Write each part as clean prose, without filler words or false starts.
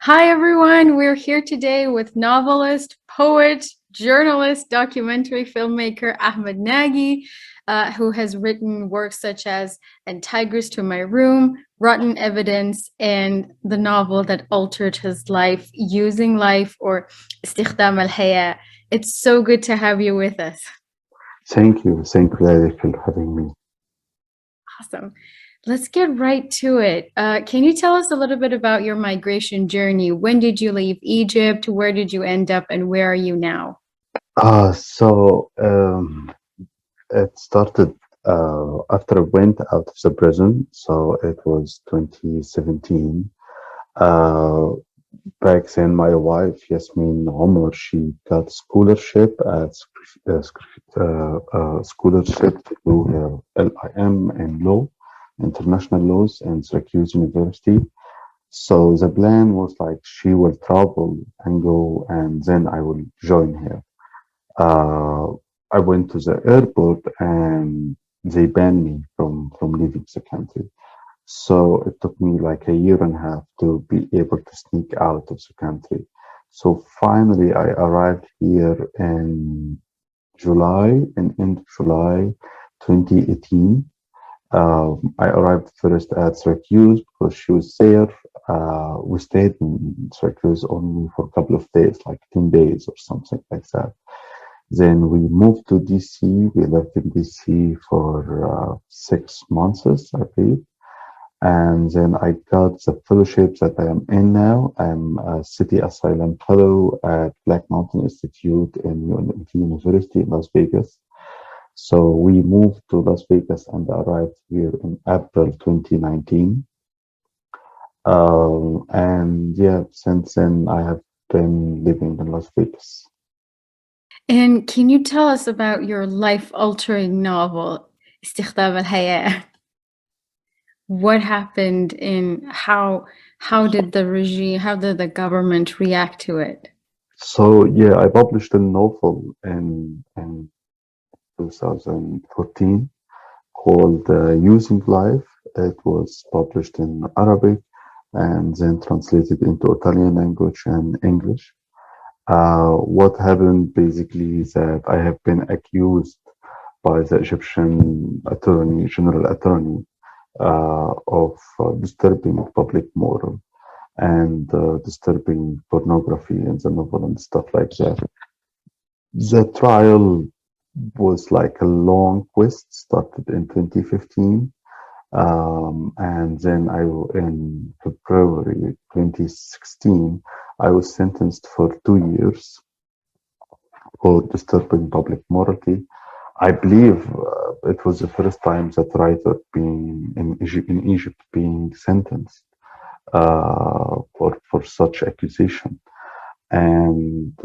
Hi, everyone. We're here today with novelist, poet, journalist, documentary filmmaker Ahmed Naji, who has written works such as And Tigers to My Room, Rotten Evidence, and the novel that altered his life, Using Life, or Istikhdam al-Haya. It's so good to have you with us. Thank you, Leila, for having me. Awesome. Let's get right to it. Can you tell us a little bit about your migration journey? When did you leave Egypt? Where did you end up, and where are you now? It started after I went out of the prison. So it was 2017. Uh, Back then, my wife, Yasmin Omar, she got scholarship scholarship to do her LIM in law, international laws, in Syracuse University. So the plan was like she will travel and go, and then I will join her. Uh, I went to the airport and they banned me from leaving the country. So it took me like a year and a half to be able to sneak out of the country. So finally, I arrived here in in end of July 2018. I arrived first at Syracuse because she was there. We stayed in Syracuse only for a couple of days, like 10 days or something like that. Then we moved to DC. We lived in DC for 6 months, I believe. And then I got the fellowship that I am in now. I'm a City Asylum Fellow at Black Mountain Institute in UNLV University in Las Vegas. So we moved to Las Vegas and arrived here in April 2019. And yeah, since then I have been living in Las Vegas. And can you tell us about your life-altering novel, Istikhdam al-Haya? What happened and how did the regime, how did the government react to it? So yeah, I published a novel in 2014 called Using Life. It was published in Arabic and then translated into Italian language and English. What happened basically is that I have been accused by the Egyptian attorney, general attorney, of disturbing public moral and disturbing pornography in the novel and stuff like that. The trial was like a long quest, started in 2015. And then in February 2016, I was sentenced for 2 years for disturbing public morality. I believe it was the first time that writer being in Egypt being sentenced for such accusation, and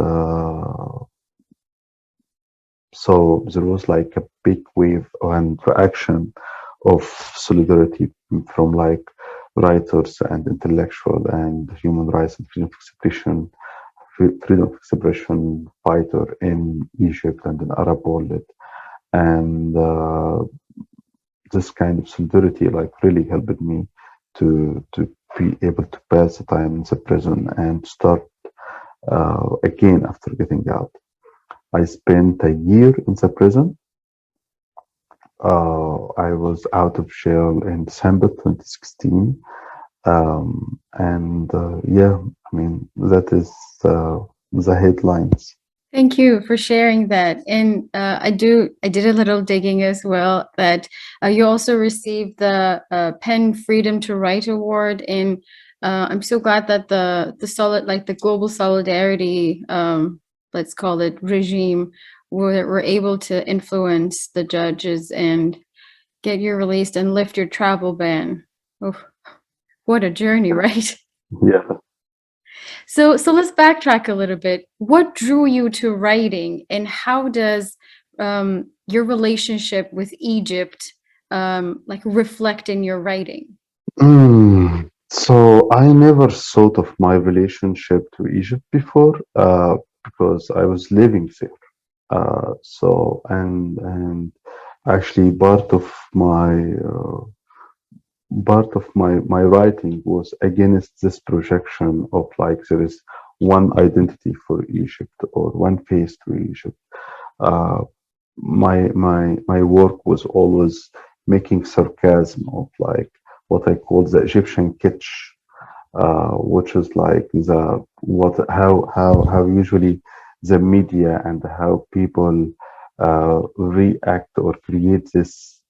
so there was like a big wave and reaction of solidarity from like writers and intellectual and human rights and freedom of expression fighter in Egypt and in Arab world. And this kind of solidarity like really helped me to be able to pass the time in the prison and start again after getting out. I spent a year in the prison. I was out of jail in December 2016. Yeah, I mean, that is the headlines. Thank you for sharing that. And I did a little digging as well that you also received the PEN Freedom to Write Award. And I'm so glad that the global solidarity, let's call it regime, were able to influence the judges and get you released and lift your travel ban. Oh, what a journey, right? Yeah. So let's backtrack a little bit. What drew you to writing, and how does your relationship with Egypt like reflect in your writing? So I never thought of my relationship to Egypt before because I was living there. So and Actually, part of my writing was against this projection of like there is one identity for Egypt or one face to Egypt. Uh, my work was always making sarcasm of like what I call the Egyptian kitsch, which is like the what how usually the media and how people react or create this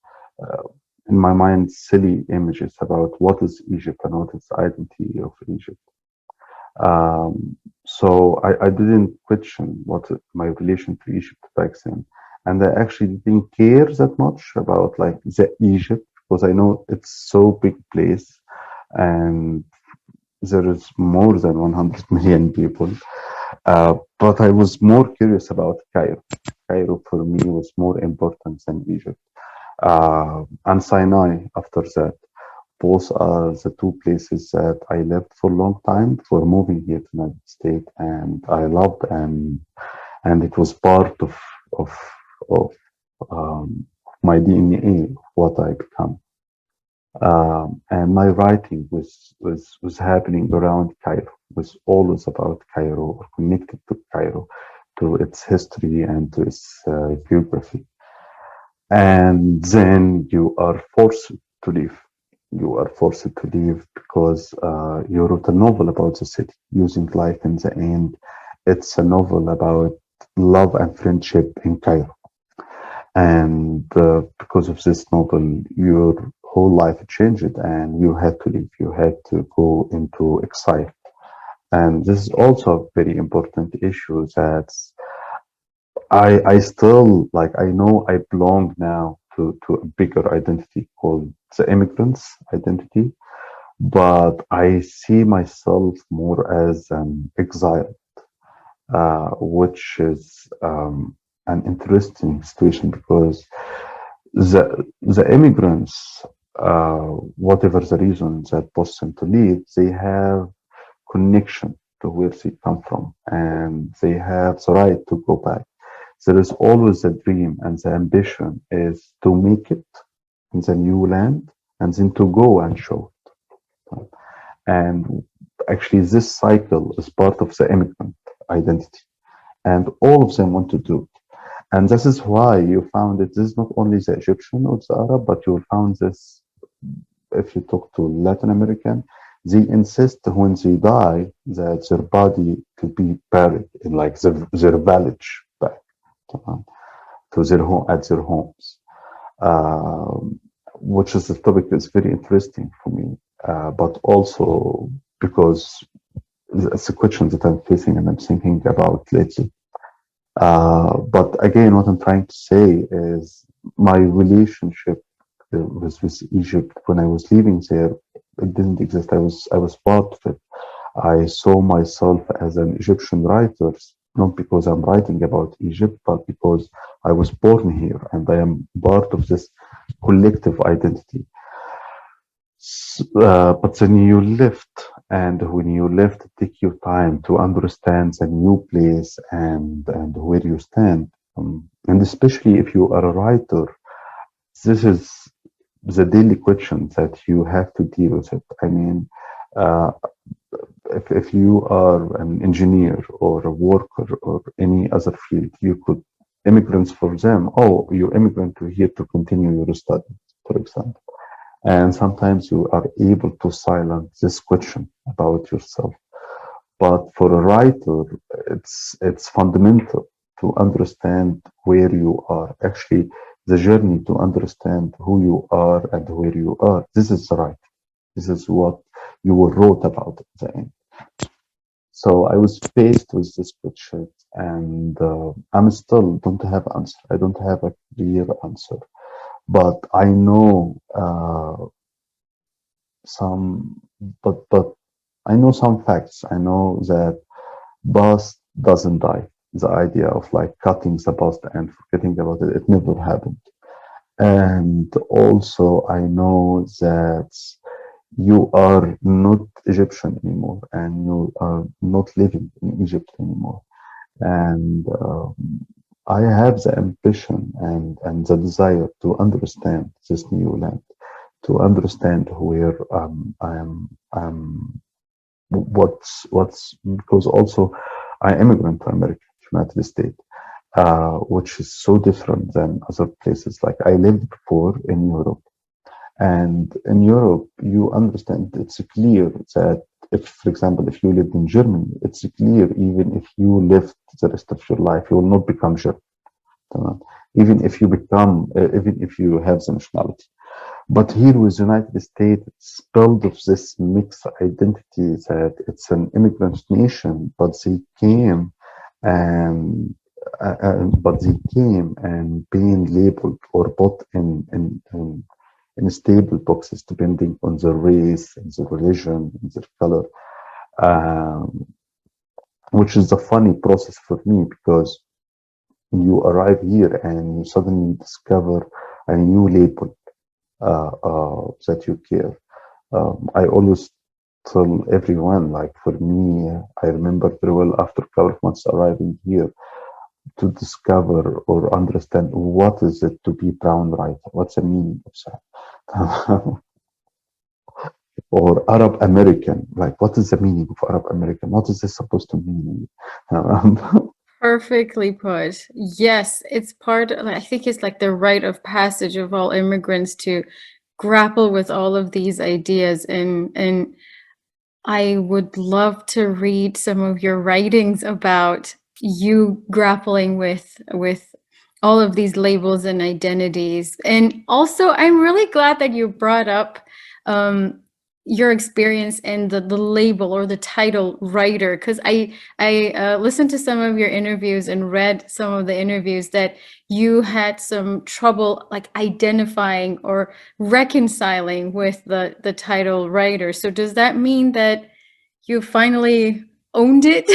in my mind silly images about what is Egypt and what is the identity of Egypt. So I didn't question what my relation to Egypt back then, and I actually didn't care that much about like the Egypt because I know it's so big place and there is more than 100 million people. But I was more curious about Cairo. Cairo for me was more important than Egypt. And Sinai after that. Both are the two places that I lived for a long time for moving here to United States, and I loved and it was part of my DNA, what I become. And my writing was happening around Cairo, was always about Cairo or connected to Cairo, to its history and to its geography. And then you are forced to leave. You are forced to leave because you wrote a novel about the city, using life in the end. It's a novel about love and friendship in Cairo. And because of this novel, your whole life changed and you had to leave. You had to go into exile. And this is also a very important issue that I still like I know I belong now to a bigger identity called the immigrants identity, but I see myself more as an exile, which is an interesting situation because the immigrants, whatever the reason that pushed them to leave, they have connection to where they come from, and they have the right to go back. There is always a dream, and the ambition is to make it in the new land and then to go and show it. And actually, this cycle is part of the immigrant identity, and all of them want to do it. And this is why you found it. This is not only the Egyptian or the Arab, but you will find this if you talk to Latin American. They insist when they die that their body to be buried in like their village back to their home at their homes, which is the topic that's very interesting for me, but also because it's a question that I'm facing and I'm thinking about lately. But again, what I'm trying to say is my relationship with Egypt when I was living there, it didn't exist. I was part of it. I saw myself as an Egyptian writer, not because I'm writing about Egypt, but because I was born here and I am part of this collective identity. But then you left, and when you left, it take you time to understand the new place and where you stand. And especially if you are a writer, this is the daily question that you have to deal with it. I mean, uh, if you are an engineer or a worker or any other field, you could immigrants for them. Oh, you immigrant to here to continue your study, for example. And sometimes you are able to silence this question about yourself. But for a writer, it's fundamental to understand where you are. Actually, the journey to understand who you are and where you are. This is right. This is what you wrote about at the end. So I was faced with this question, and I'm still don't have answer. I don't have a clear answer, but I know some. But I know some facts. I know that past doesn't die. The idea of like cutting the past and forgetting about it, it never happened. And also, I know that you are not Egyptian anymore and you are not living in Egypt anymore. And I have the ambition and the desire to understand this new land, to understand where I am, what's because also I immigrant to America, United States, which is so different than other places. Like I lived before in Europe, and in Europe, you understand it's clear that if, for example, if you lived in Germany, it's clear even if you lived the rest of your life, you will not become German. تمام? Even if you have the nationality. But here with United States, it's built of this mixed identity that it's an immigrant nation, but they came and being labeled or put in stable boxes depending on their race and their religion and their color, um, which is a funny process for me because you arrive here and you suddenly discover a new label that you care. I always tell everyone, like for me, I remember very well after a couple of months arriving here to discover or understand what is it to be brown writer, what's the meaning of that. Or Arab American, like what is the meaning of Arab American? What is this supposed to mean? Perfectly put. Yes, it's part, I think it's like the rite of passage of all immigrants to grapple with all of these ideas, and I would love to read some of your writings about you grappling with all of these labels and identities. And also, I'm really glad that you brought up your experience in the label or the title writer, because I listened to some of your interviews and read some of the interviews that you had some trouble like identifying or reconciling with the title writer. So does that mean that you finally owned it?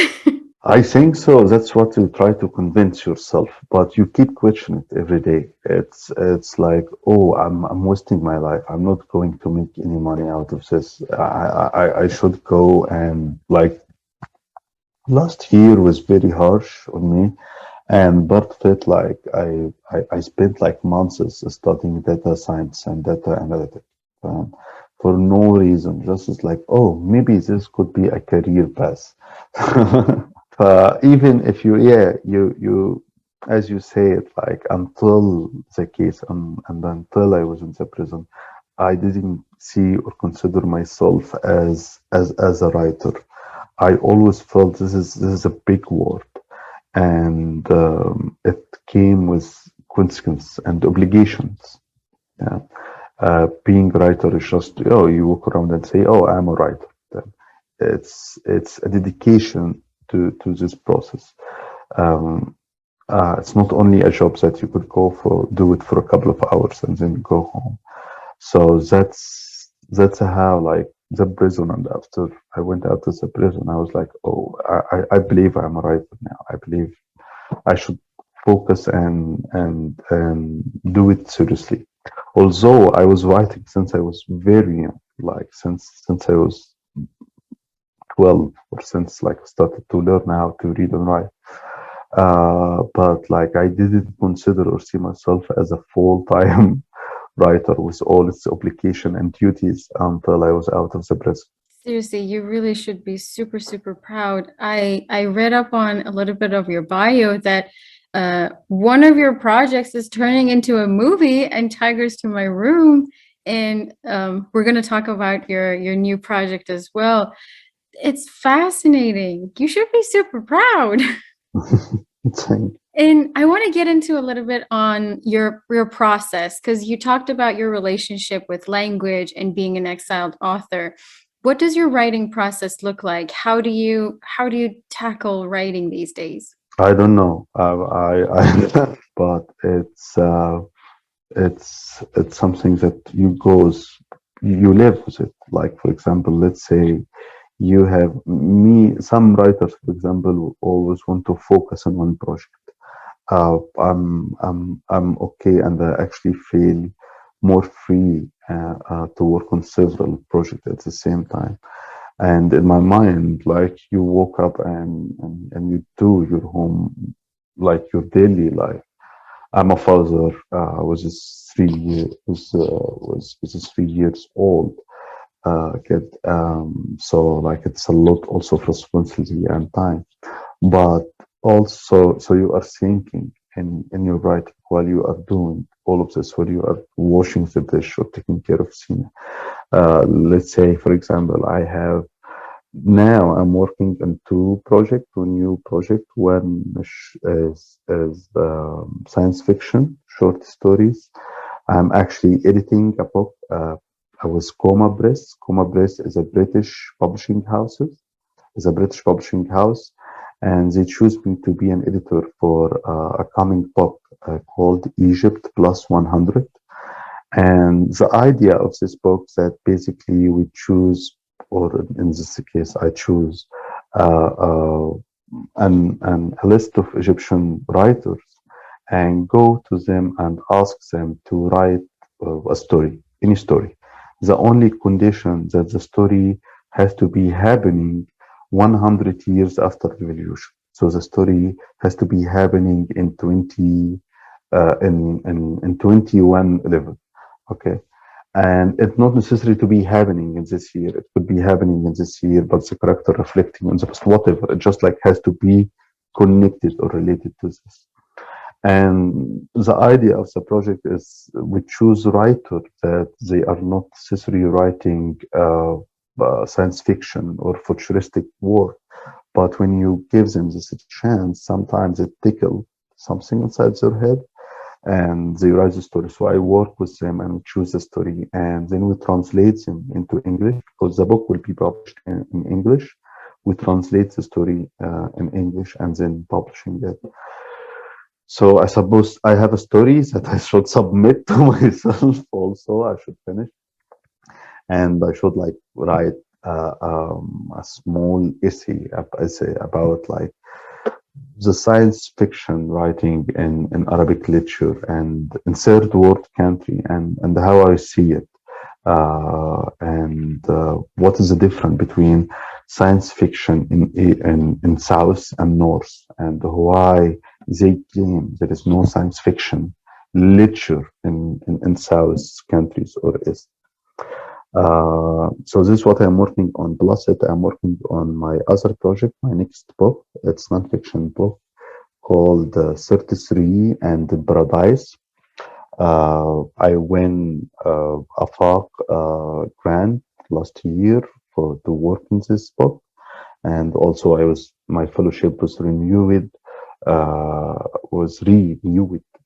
I think so. That's what you try to convince yourself, but you keep questioning it every day. It's like, oh, I'm wasting my life. I'm not going to make any money out of this. I should go and like last year was very harsh on me, and but felt like I spent like months studying data science and data analytics for no reason. Just as like, oh, maybe this could be a career path. Even if you, as you say it, like until the case and until I was in the prison, I didn't see or consider myself as a writer. I always felt this is a big word, and it came with consequences and obligations. Yeah. Being a writer is just you walk around and say, oh, I'm a writer. Then it's a dedication to this process. Um, it's not only a job that you could go for, do it for a couple of hours and then go home. So that's how like the prison. And after I went out of the prison, I was like, oh, I believe I'm a writer now. I believe I should focus and do it seriously. Although I was writing since I was very young, like since I was 12, or since like I started to learn how to read and write. But like I didn't consider or see myself as a full-time writer with all its obligation and duties until I was out of the prison. Seriously, you really should be super, super proud. I read up on a little bit of your bio that one of your projects is turning into a movie, and Tigers to My Room. And we're going to talk about your new project as well. It's fascinating. You should be super proud. And I want to get into a little bit on your process, because you talked about your relationship with language and being an exiled author. What does your writing process look like? How do you tackle writing these days? I don't know. But it's something that you live with it. Like for example, let's say you have some writers, for example, always want to focus on one project. I'm okay, and I actually feel more free to work on several projects at the same time. And in my mind, like you woke up and you do your home like your daily life. I'm a father. Was this 3 year was this 3 years old kid. So like it's a lot also of responsibility and time. But also, so you are thinking in your writing while you are doing all of this, while you are washing the dish or taking care of Sina. Let's say, for example, I have now I'm working on two new project. One is science fiction, short stories. I'm actually editing a book. I was Coma Press. Coma Press is a British publishing house, and they choose me to be an editor for a coming book called Egypt Plus 100. And the idea of this book that basically we choose, or in this case, I choose uh, uh, a list of Egyptian writers and go to them and ask them to write a story, any story. The only condition that the story has to be happening 100 years after the revolution. So the story has to be happening in 2111. Okay. And it's not necessary to be happening in this year. It could be happening in this year, but the character reflecting on the past, whatever. It just like has to be connected or related to this. And the idea of the project is we choose writers that they are not necessarily writing science fiction or futuristic work, but when you give them this chance, sometimes it tickles something inside their head and they write the story. So I work with them and we choose the story and then we translate them into English because the book will be published in English. We translate the story in English and then publishing it. So I suppose I have a story that I should submit to myself also. I should finish and I should like write a small essay about like the science fiction writing in Arabic literature and in third world country and how I see it. And what is the difference between science fiction in South and North, and why they claim there is no science fiction literature in South countries or East. So this is what I'm working on. Plus it, I'm working on my other project, my next book. It's nonfiction book called 33 and the Paradise. I won a FAQ grant last year for to work in this book, and also my fellowship was renewed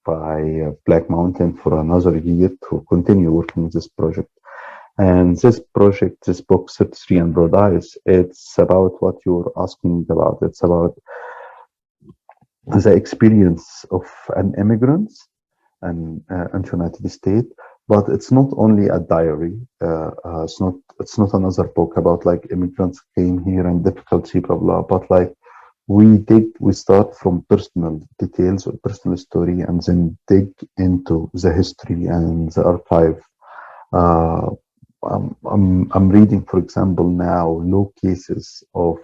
by Black Mountain for another year to continue working this project. And this project, this book, 33 and Paradise, it's about what you're asking about. It's about the experience of an immigrant in the United States, but it's not only a diary. It's not another book about like immigrants came here and difficulty, blah blah. But like we start from personal details or personal story, and then dig into the history and the archive. Uh, I'm reading, for example, now law cases of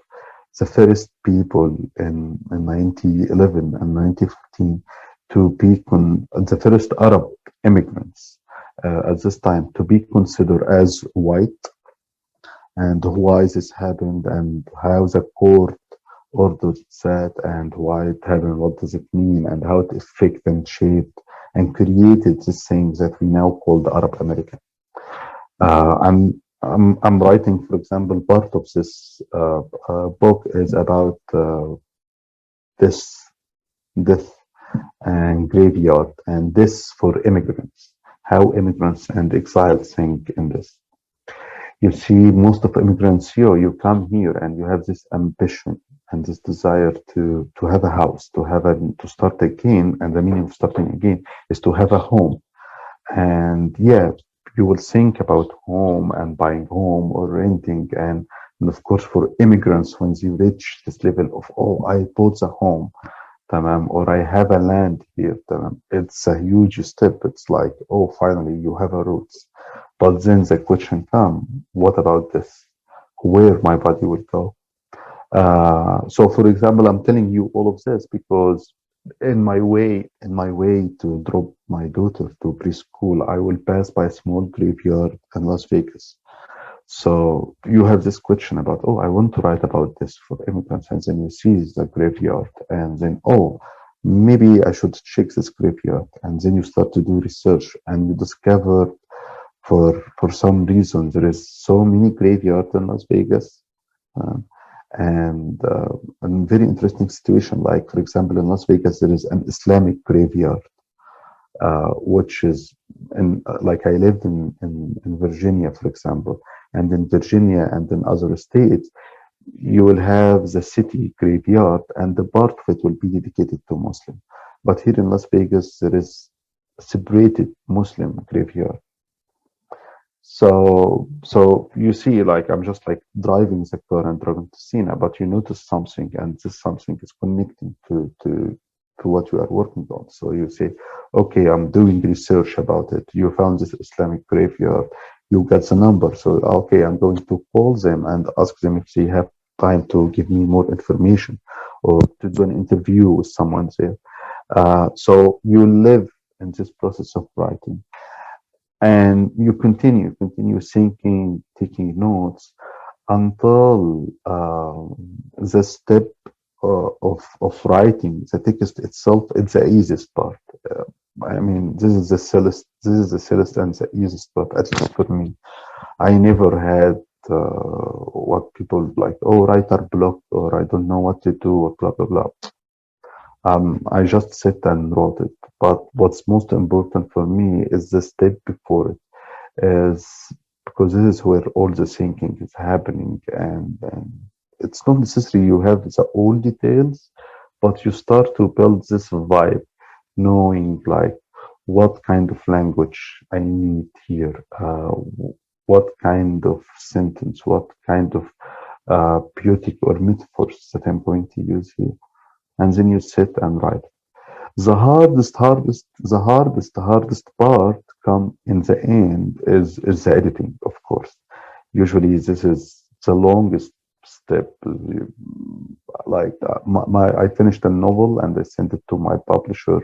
the first people in 1911 and 1915 to be the first Arab immigrants at this time to be considered as white, and why this happened and how the court ordered that and why it happened, what does it mean, and how it affected and shaped and created this thing that we now call the Arab American. I'm writing, for example, part of this book is about this death and graveyard, and this for immigrants, how immigrants and exiles think in this. You see, most of immigrants here, you come here and you have this ambition and this desire to have a house, to start again, and the meaning of starting again is to have a home. And yeah, you will think about home and buying home or renting, and of course for immigrants, when you reach this level of, oh, I bought a home, tamam, or I have a land here, tamam, it's a huge step. It's like, oh, finally you have a roots. But then the question comes, what about this? Where my body will go? So for example, I'm telling you all of this because in my way to drop my daughter to preschool, I will pass by a small graveyard in Las Vegas. So you have this question about, oh, I want to write about this for immigrants, and then you see the graveyard, and then, oh, maybe I should check this graveyard, and then you start to do research, and you discover for some reason there is so many graveyards in Las Vegas. Um, and a very interesting situation, like for example, in Las Vegas, there is an Islamic graveyard, which is like I lived in Virginia, for example, and in Virginia and in other states, you will have the city graveyard, and the part of it will be dedicated to Muslim. But here in Las Vegas, there is a separated Muslim graveyard. So you see, like I'm just like driving the car and driving to Sina, but you notice something, and this something is connecting to what you are working on. So you say, okay, I'm doing research about it. You found this Islamic graveyard, you got the number. So okay, I'm going to call them and ask them if they have time to give me more information or to do an interview with someone there. So you live in this process of writing, and you continue thinking, taking notes until the step of writing the text itself. It's the easiest part. I mean, this is the silliest and the easiest part, at least for me. I never had what people like, oh, writer block, or I don't know what to do, or blah blah blah. I just sit and wrote it. But what's most important for me is the step before it, is because this is where all the thinking is happening, and it's not necessary you have the all details, but you start to build this vibe, knowing like what kind of language I need here, what kind of sentence, what kind of poetic or metaphors that I'm going to use here, and then you sit and write. The hardest part come in the end is the editing, of course. Usually, this is the longest step. I finished a novel and I sent it to my publisher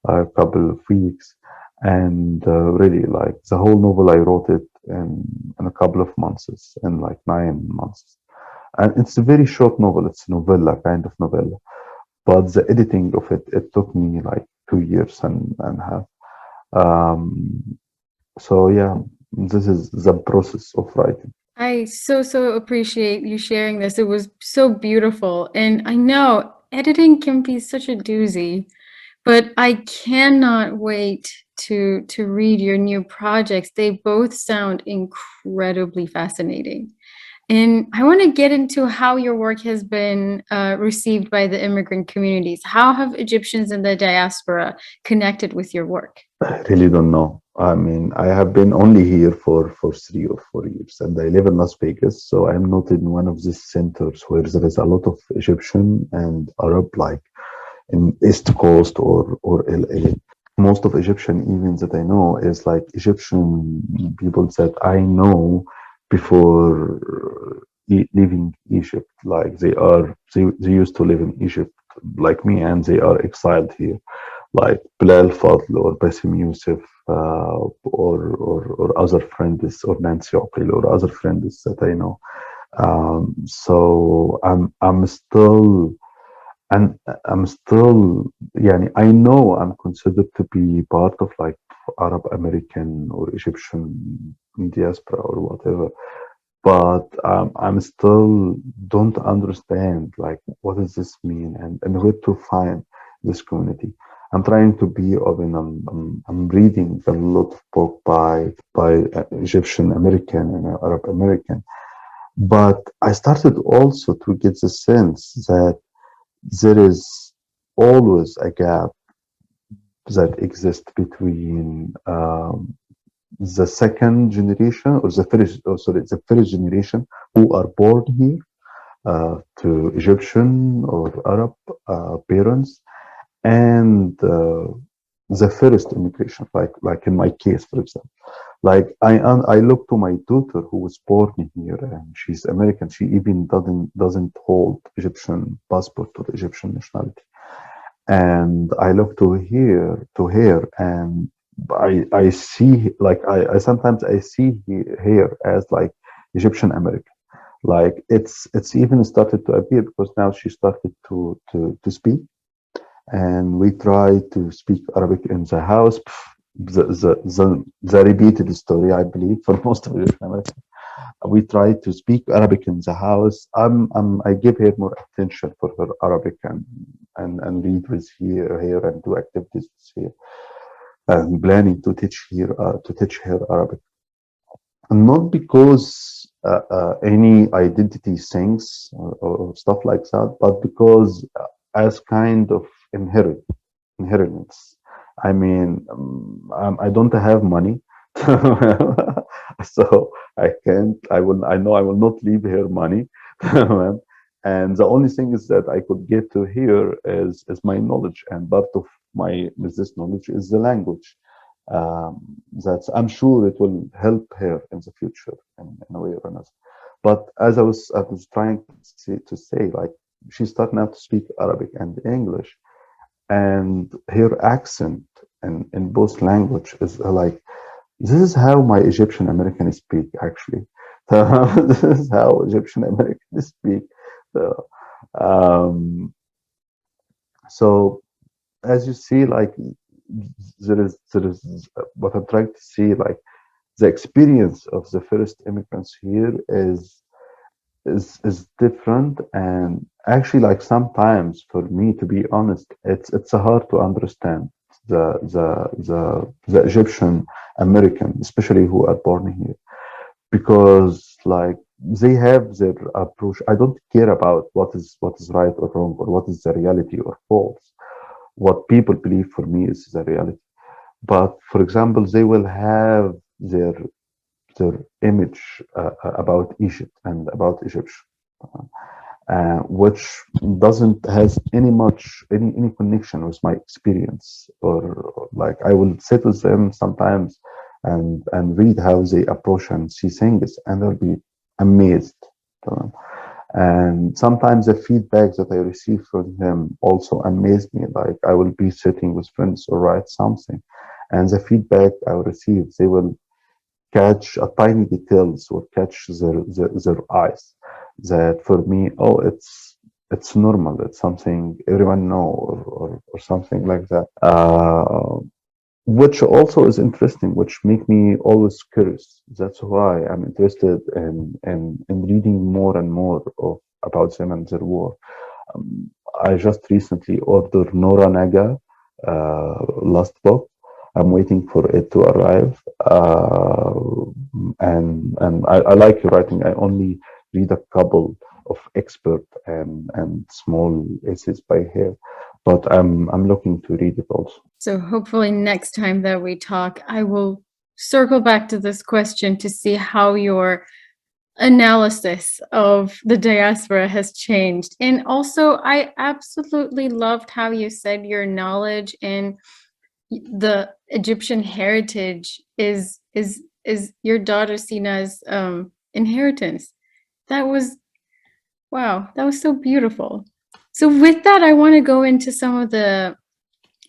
a couple of weeks, and really, like the whole novel, I wrote it in a couple of months, in like 9 months. And it's a very short novel. It's a novella, kind of novella, but the editing of it took me like 2 years and a half. So yeah, this is the process of writing. I so appreciate you sharing this. It was so beautiful. And I know editing can be such a doozy, but I cannot wait to read your new projects. They both sound incredibly fascinating. And I want to get into how your work has been received by the immigrant communities. How have Egyptians in the diaspora connected with your work? I really don't know. I mean, I have been only here for 3 or 4 years, and I live in Las Vegas, so I'm not in one of these centers where there is a lot of Egyptian and Arab, like in East Coast or LA. Most of Egyptian even that I know is like Egyptian people that I know before leaving Egypt. Like they used to live in Egypt like me, and they are exiled here, like Bilal Fadl or Basim Youssef, or other friends, or Nancy Oqil, or other friends that I know. So and I'm still, yani, I know I'm considered to be part of like Arab American or Egyptian diaspora or whatever, but I'm still don't understand like what does this mean, and where to find this community. I'm trying to be open. I'm reading a lot of book by Egyptian American and Arab American, but I started also to get the sense that there is always a gap that exists between the second generation, or the first generation who are born here to Egyptian or Arab parents, and the first immigration, like in my case, for example. Like I look to my daughter who was born here, and she's American. She even doesn't hold Egyptian passport or Egyptian nationality. and I look to here, and I see, like, I sometimes I see here as like Egyptian American. Like it's even started to appear because now she started to speak, and we try to speak Arabic in the house. The repeated story, I believe, for most of Egyptian Americans. We try to speak Arabic in the house. I give her more attention for her Arabic, and read with here and do activities with her. I'm planning to teach her Arabic, not because any identity things or stuff like that, but because as kind of inheritance. I mean, I don't have money, so I can't. I know I will not leave her money, and the only thing is that I could get to here is my knowledge, and part of my this knowledge is the language. That's I'm sure it will help her in the future in a way or another. But as I was trying to say, like, she started now to speak Arabic and English, and her accent in both language is like, this is how my Egyptian Americans speak, actually. This is how Egyptian Americans speak. So, um, so as you see, like, there is what I'm trying to see, like, the experience of the first immigrants here is different, and actually, like, sometimes, for me, to be honest, it's hard to understand the Egyptian American, especially who are born here, because, like, they have their approach. I don't care about what is right or wrong, or what is the reality or false. What people believe, for me, is the reality. But for example, they will have their image about Egypt and about Egyptian, which doesn't has any connection with my experience. Or, like, I will sit with them sometimes and read how they approach and see things, and I'll be amazed. uh, and sometimes the feedback that I receive from them also amaze me. Like, I will be sitting with friends or write something, and the feedback I will receive, they will catch a tiny details or catch their eyes, that for me, oh, it's normal, it's something everyone know, or something like that, which also is interesting, which make me always curious. That's why I'm interested in reading more and more about them and their work. um, I just recently ordered Nora Naga last book. I'm waiting for it to arrive. And I like your writing. I only read a couple of expert and small essays by her, but I'm looking to read it also. So hopefully next time that we talk, I will circle back to this question to see how your analysis of the diaspora has changed. And also, I absolutely loved how you said your knowledge in the Egyptian heritage is your daughter Sina's inheritance. That was, wow, that was so beautiful. So with that, I want to go into some of the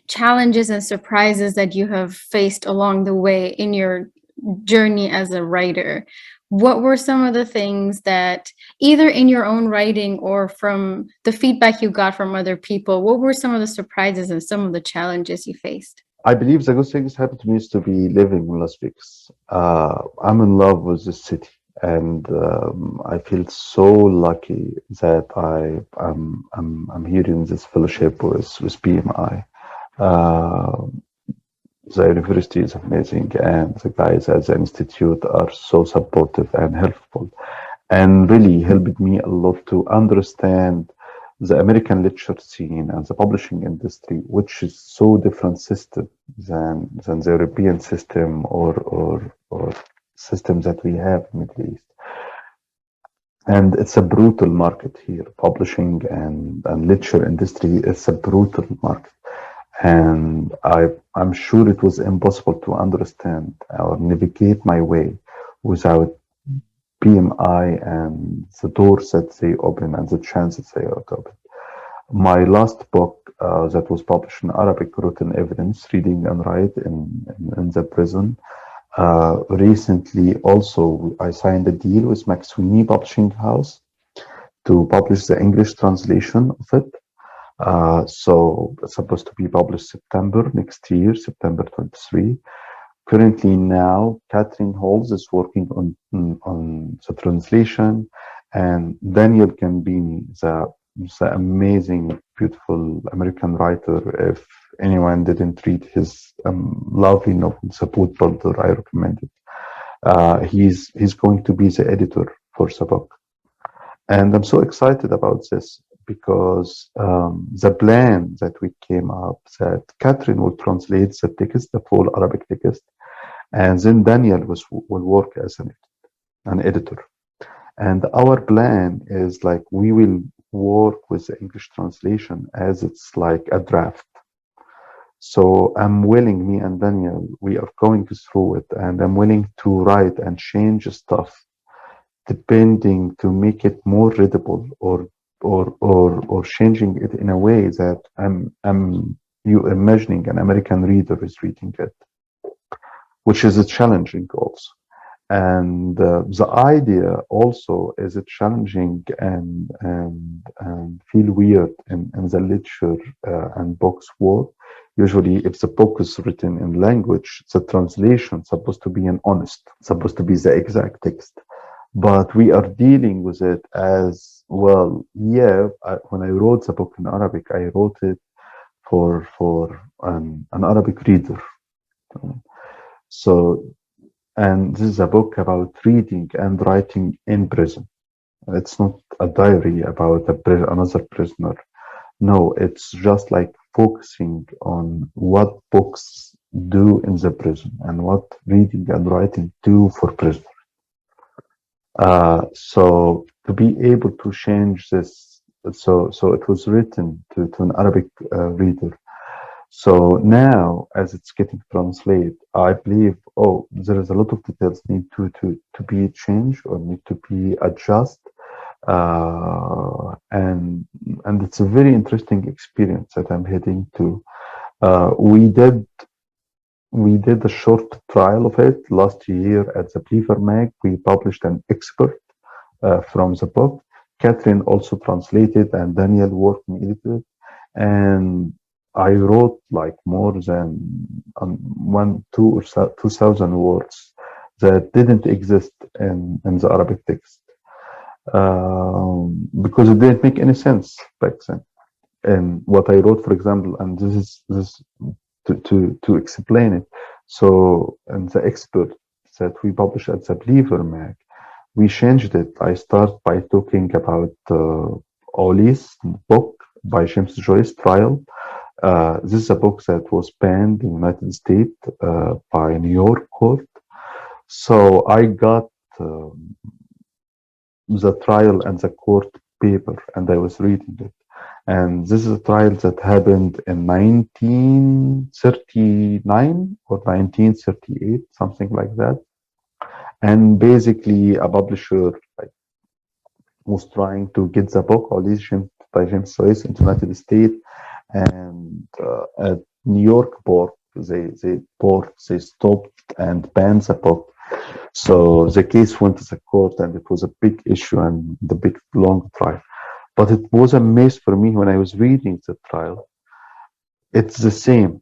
challenges and surprises that you have faced along the way in your journey as a writer. What were some of the things that, either in your own writing or from the feedback you got from other people, what were some of the surprises and some of the challenges you faced? I believe the good thing that happened to me is to be living in Las Vegas. I'm in love with the city, and I feel so lucky that I'm here in this fellowship with BMI. Uh, the university is amazing, and the guys at the institute are so supportive and helpful, and really helped me a lot to understand the American literature scene and the publishing industry, which is so different system than the European system, or system that we have in the Middle East. And it's a brutal market here. Publishing and literature industry is a brutal market. And I'm sure it was impossible to understand or navigate my way without PMI and the doors that they open and the chances they open. My last book, that was published in Arabic, written evidence, reading and write in the prison. Recently, also, I signed a deal with Maxwini Publishing House to publish the English translation of it. So it's supposed to be published September next year, September 23. Currently now, Catherine Halls is working on the translation, and Daniel Gambini, the amazing, beautiful American writer. If anyone didn't read his lovely novel, The Boot Builder, I recommend it. He's going to be the editor for the book. And I'm so excited about this because the plan that we came up, that Catherine will translate the text, the full Arabic text, and then Daniel will work as an editor. And our plan is like we will work with the English translation as it's like a draft. So I'm willing, me and Daniel, we are going through it, and I'm willing to write and change stuff depending to make it more readable or changing it in a way that you imagining an American reader is reading it, which is a challenging also. And the idea also is it challenging and feel weird in the literature and books world. Usually, if the book is written in language, the translation is supposed to be supposed to be the exact text. But we are dealing with it as well. Yeah, when I wrote the book in Arabic, I wrote it for an Arabic reader. So, and this is a book about reading and writing in prison. It's not a diary about another prisoner. No, it's just like focusing on what books do in the prison and what reading and writing do for prisoners. So to be able to change this, so it was written to an Arabic reader. So now, as it's getting translated, I believe, there is a lot of details need to be changed or need to be adjusted, and it's a very interesting experience that I'm heading to. We did a short trial of it last year at the Believer Mag. We published an expert from the book. Catherine also translated, and Daniel worked and edited. And I wrote like more than 2,000 words that didn't exist in the Arabic text because it didn't make any sense back then. And what I wrote, for example, and this is to explain it. So, in the expert that we published at the Believer Mag, we changed it. I start by talking about Oli's book by James Joyce, Trial. This is a book that was banned in the United States by New York court. So I got the trial and the court paper, and I was reading it. And this is a trial that happened in 1939 or 1938, something like that. And basically, a publisher was trying to get the book, Audition by James Joyce, into the United States. And at New York port, they stopped and banned the book. So the case went to the court, and it was a big issue and the big long trial. But it was a mess for me when I was reading the trial. It's the same.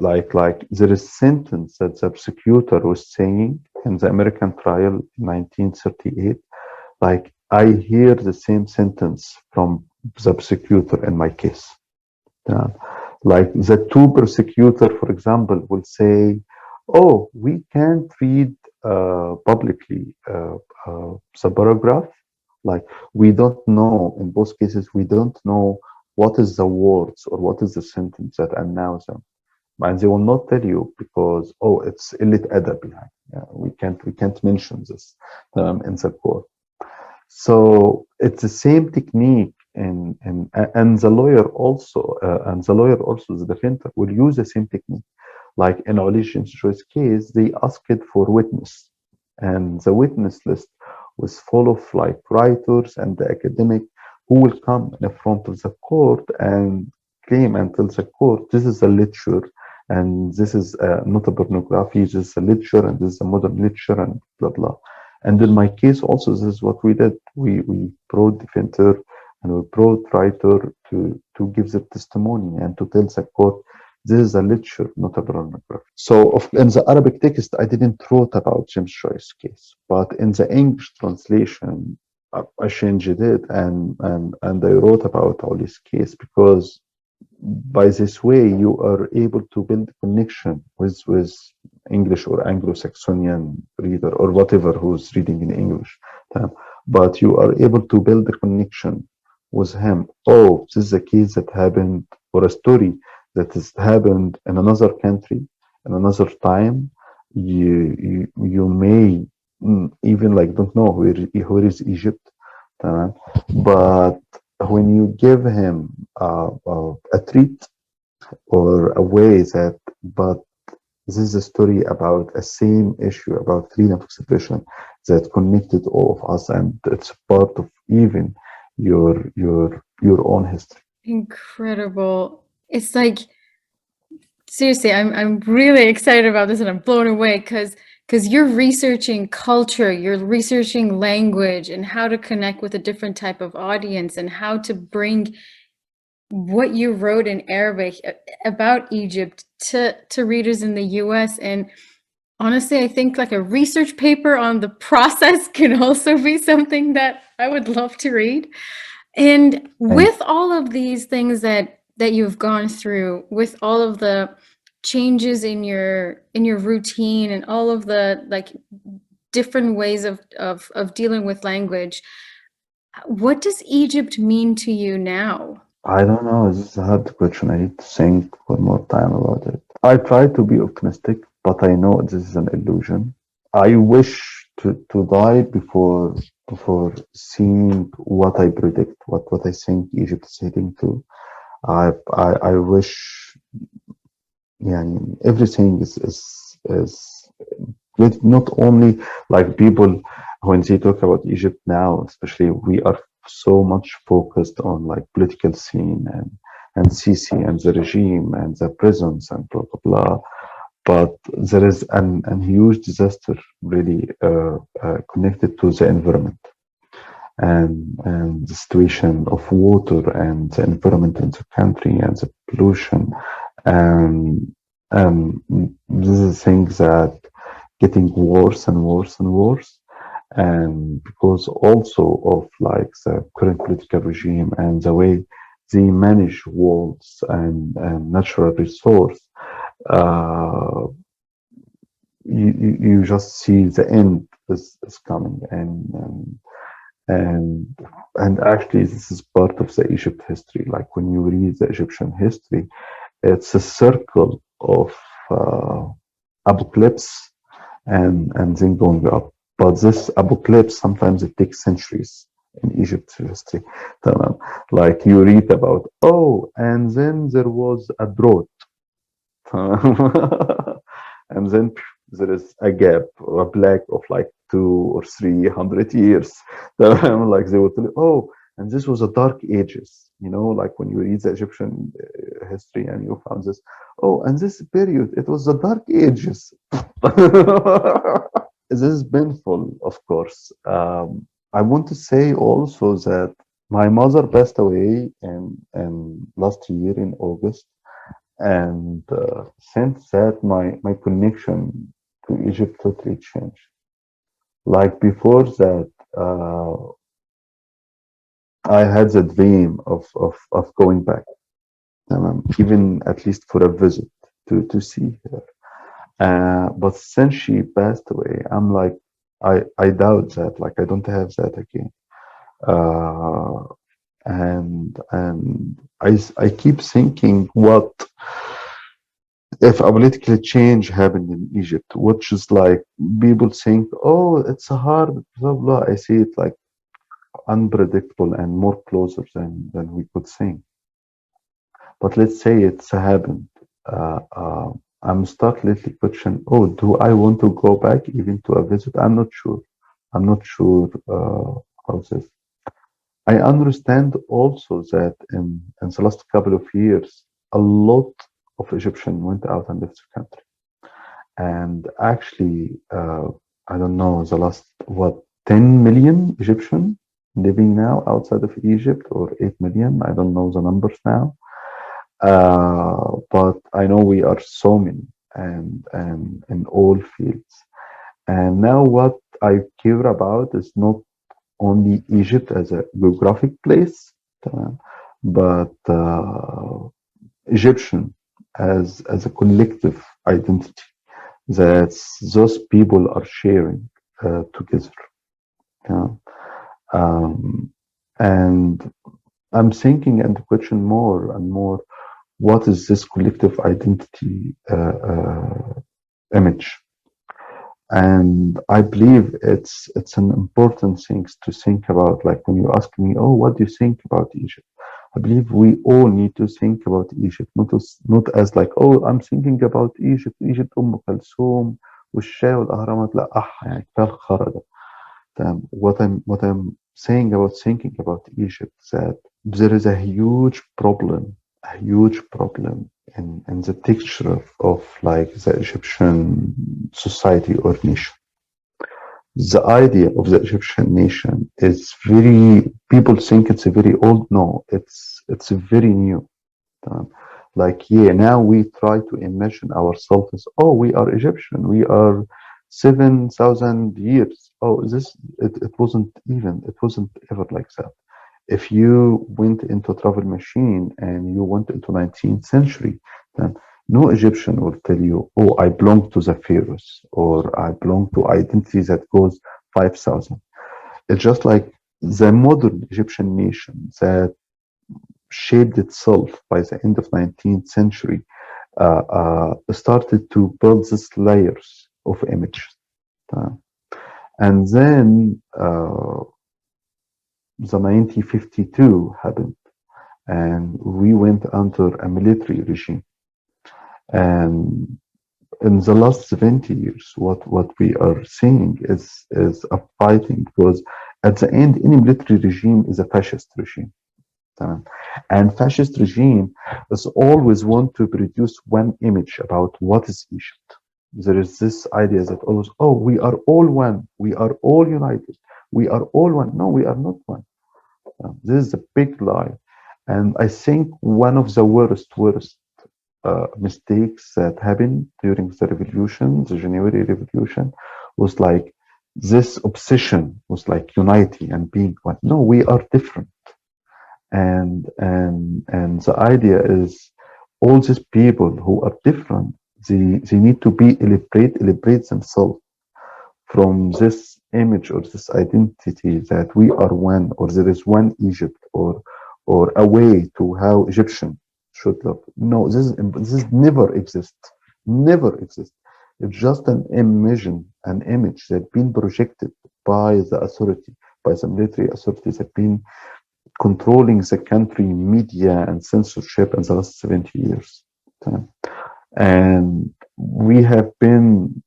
Like there is a sentence that the prosecutor was saying in the American trial in 1938. Like I hear the same sentence from the prosecutor in my case. Like the two prosecutor, for example, will say, "Oh, we can't read publicly the paragraph. Like we don't know. In both cases, we don't know what is the words or what is the sentence that announce them, and they will not tell you because it's illit adab. We can't mention this in the court. So it's the same technique." And the lawyer also, the defender will use the same technique. Like in James Joyce case, they asked for witness, and the witness list was full of like writers and the academic who will come in front of the court and claim and tells the court, this is a literature, and this is not a pornography, this is a literature, and this is a modern literature, and blah blah. And in my case also, this is what we did. We brought defender and we brought writer to give the testimony and to tell the court, this is a literature, not a pornography. So in the Arabic text, I didn't wrote about James Joyce's case, but in the English translation, I changed it and I wrote about Ali's case, because by this way you are able to build connection with English or Anglo-Saxonian reader or whatever who's reading in English. But you are able to build a connection with him. Oh, this is a case that happened, or a story that has happened in another country, in another time. You may even like don't know where is Egypt, but when you give him a treat or a way that, but this is a story about a same issue about freedom of expression that connected all of us, and it's part of even your own history. Incredible. It's like, seriously, I'm really excited about this, and I'm blown away because you're researching culture, you're researching language and how to connect with a different type of audience, and how to bring what you wrote in Arabic about Egypt to readers in the US. And honestly, I think like a research paper on the process can also be something that I would love to read. And with all of these things that you've gone through, with all of the changes in your routine and all of the like different ways of dealing with language, what does Egypt mean to you now? I don't know. This is a hard question. I need to think one more time about it. I try to be optimistic, but I know this is an illusion. I wish to die before seeing what I predict, what I think Egypt is heading to. I wish, yeah, everything is not only like people when they talk about Egypt now, especially we are so much focused on like political scene and Sisi and the regime and the prisons and blah blah blah. But there is an huge disaster really connected to the environment and the situation of water and the environment in the country and the pollution, and this is things that getting worse and worse and worse. And because also of like the current political regime and the way they manage walls and natural resource, uh, you just see the end is coming, and actually this is part of the Egypt history. Like when you read the Egyptian history, it's a circle of apocalypse and then going up. But this apocalypse sometimes it takes centuries in Egypt's history. Like you read about, oh, and then there was a drought. And then there is a gap or a black of like 200 or 300 years. Like they would tell you, oh, and this was a dark ages, like when you read the Egyptian history and you found this, oh, and this period, it was the dark ages. This is painful, of course. I want to say also that my mother passed away in last year in August. And since that, my connection to Egypt totally changed. Like before that, I had the dream of going back, even at least for a visit to see her. But since she passed away, I'm like, I doubt that. Like I don't have that again. Uh, and I keep thinking, what if a political change happened in Egypt, which is like people think, oh, it's a hard blah blah. I see it like unpredictable and more closer than we could think. But let's say it's happened. I'm start lately question, oh, do I want to go back even to a visit? I'm not sure. I'm not sure how this. I understand also that in the last couple of years, a lot of Egyptians went out and left the country. And actually, I don't know, the last, what, 10 million Egyptian living now outside of Egypt, or 8 million, I don't know the numbers now. But I know we are so many, and in all fields. And now what I care about is not only Egypt as a geographic place, uh, but Egyptian as a collective identity that those people are sharing together. Yeah. Um, and I'm thinking and question more and more, what is this collective identity image? And I believe it's an important thing to think about. Like when you ask me, oh, what do you think about Egypt? I believe we all need to think about Egypt, not as like, oh, I'm thinking about Egypt أم كلثوم والشاي والأهرامات. لا يعني كفاية الخرا ده. What I'm saying about thinking about Egypt, that there is a huge problem in the texture of like the Egyptian society or nation. The idea of the Egyptian nation is very, people think it's a very old. No, it's very new. Um, like, yeah, now we try to imagine ourselves as, oh, we are Egyptian, we are 7,000 years. Oh, it wasn't ever like that. If you went into a travel machine and you went into 19th century, then no Egyptian will tell you, oh, I belong to the pharaohs, or I belong to identity that goes 5,000. It's just like the modern Egyptian nation that shaped itself by the end of 19th century, started to build these layers of images. Uh, and then the 1952 happened, and we went under a military regime. And in the last 70 years, what we are seeing is a fighting, because at the end, any military regime is a fascist regime. And fascist regime is always want to produce one image about what is Egypt. There is this idea that always, oh, we are all one, we are all united, we are all one. No, we are not one. This is a big lie. And I think one of the worst mistakes that happened during the revolution, the January Revolution, was like this obsession was like unity and being one. No, we are different. And the idea is, all these people who are different, they need to be elevate themselves from this image or this identity that we are one, or there is one Egypt, or a way to how Egyptian should look. No, this never exists. Never exists. It's just an image that been projected by the authority, by the military authorities that been controlling the country, media, and censorship in the last 70 years. And we have been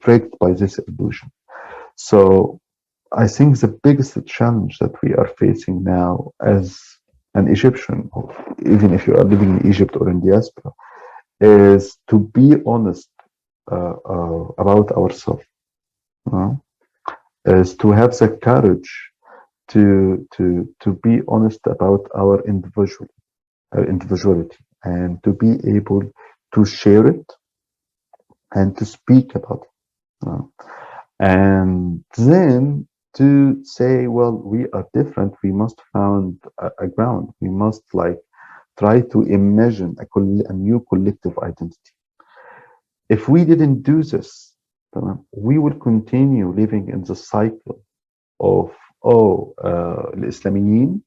tricked by this illusion. So I think the biggest challenge that we are facing now as an Egyptian, or even if you are living in Egypt or in diaspora, is to be honest about ourselves. Is to have the courage to be honest about our individuality, and to be able to share it and to speak about it. And then to say, well, we are different, we must find a ground, we must like try to imagine a new collective identity. If we didn't do this, we will continue living in the cycle of, oh, الإسلاميين,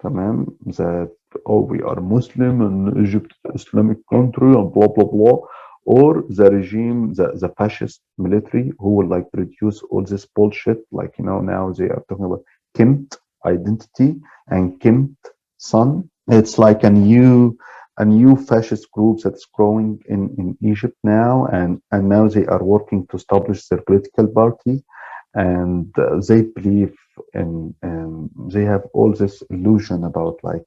that, oh, we are Muslim and Egypt Islamic country and blah blah blah, or the regime, the fascist military, who will like produce all this bullshit. Like, now they are talking about Kimt identity and Kimt son. It's like a new fascist group that's growing in Egypt now, and now they are working to establish their political party. and they believe in they have all this illusion about like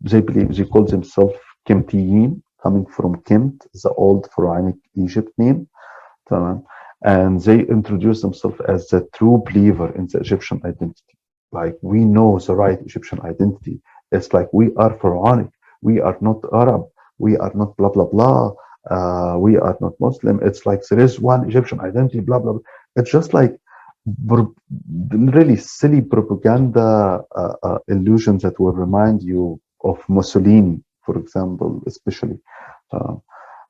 they believe they call themselves Kemtiyin, coming from Kemt, the old pharaonic Egypt name. تمام. And they introduce themselves as the true believer in the Egyptian identity. Like we know the right Egyptian identity. It's like we are pharaonic. We are not Arab. We are not blah blah blah. We are not Muslim. It's like there is one Egyptian identity. Blah blah blah. It's just like really silly propaganda illusions that will remind you of Mussolini, for example, especially. Uh,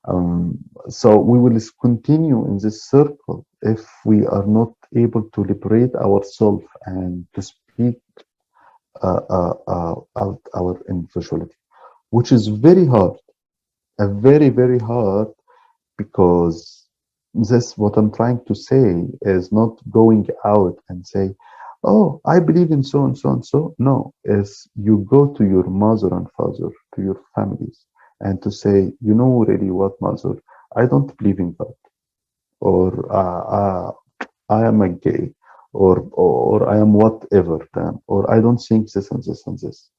um, so we will continue in this circle if we are not able to liberate ourselves and to speak out our individuality, which is very hard, very hard, because this what I'm trying to say is not going out and say, oh, I believe in so and so and so. No, is you go to your mother and father, to your families, and to say, you know, really what, mother, I don't believe in God, or I am a gay, or I am whatever, then, or I don't think this and this and this.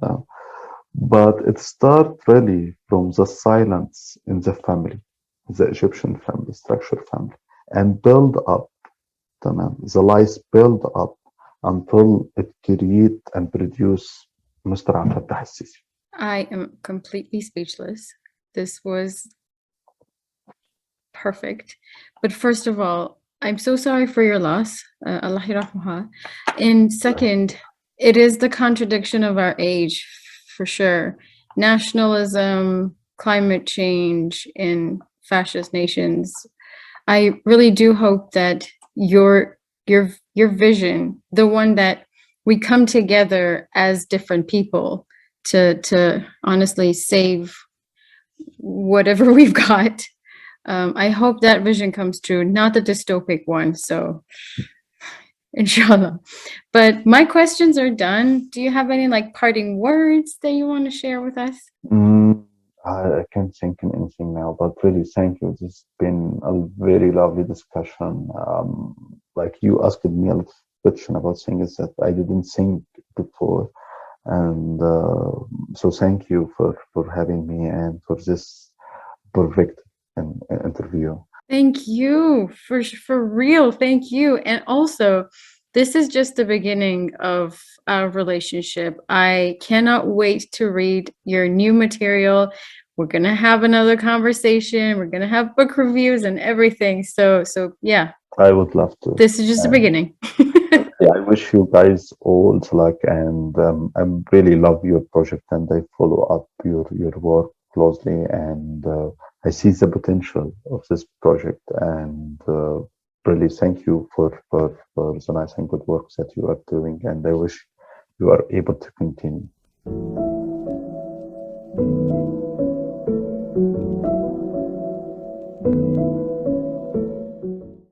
Uh, but it starts really from the silence in the family, the Egyptian family, structure family, and build up, the lies build up until it create and produce Mr. Fattah al-Sisi. I am completely speechless. This was perfect. But first of all, I'm so sorry for your loss. Allah yarahmuha. And second, it is the contradiction of our age, for sure. Nationalism, climate change in fascist nations. I really do hope that your vision, the one that we come together as different people to honestly save whatever we've got. I hope that vision comes true, not the dystopic one. So, inshallah. But my questions are done. Do you have any like parting words that you want to share with us? I can't think in anything now, but really thank you. This has been a very lovely discussion. Like you asked me a question about things that I didn't think before. And so thank you for having me and for this perfect interview. Thank you for real. Thank you. And also, this is just the beginning of our relationship. I cannot wait to read your new material. We're gonna have another conversation. We're gonna have book reviews and everything. So yeah. I would love to. This is just the beginning. Yeah, I wish you guys all luck, and I really love your project, and I follow up your work closely, and I see the potential of this project, and really thank you for the nice and good work that you are doing, and I wish you are able to continue.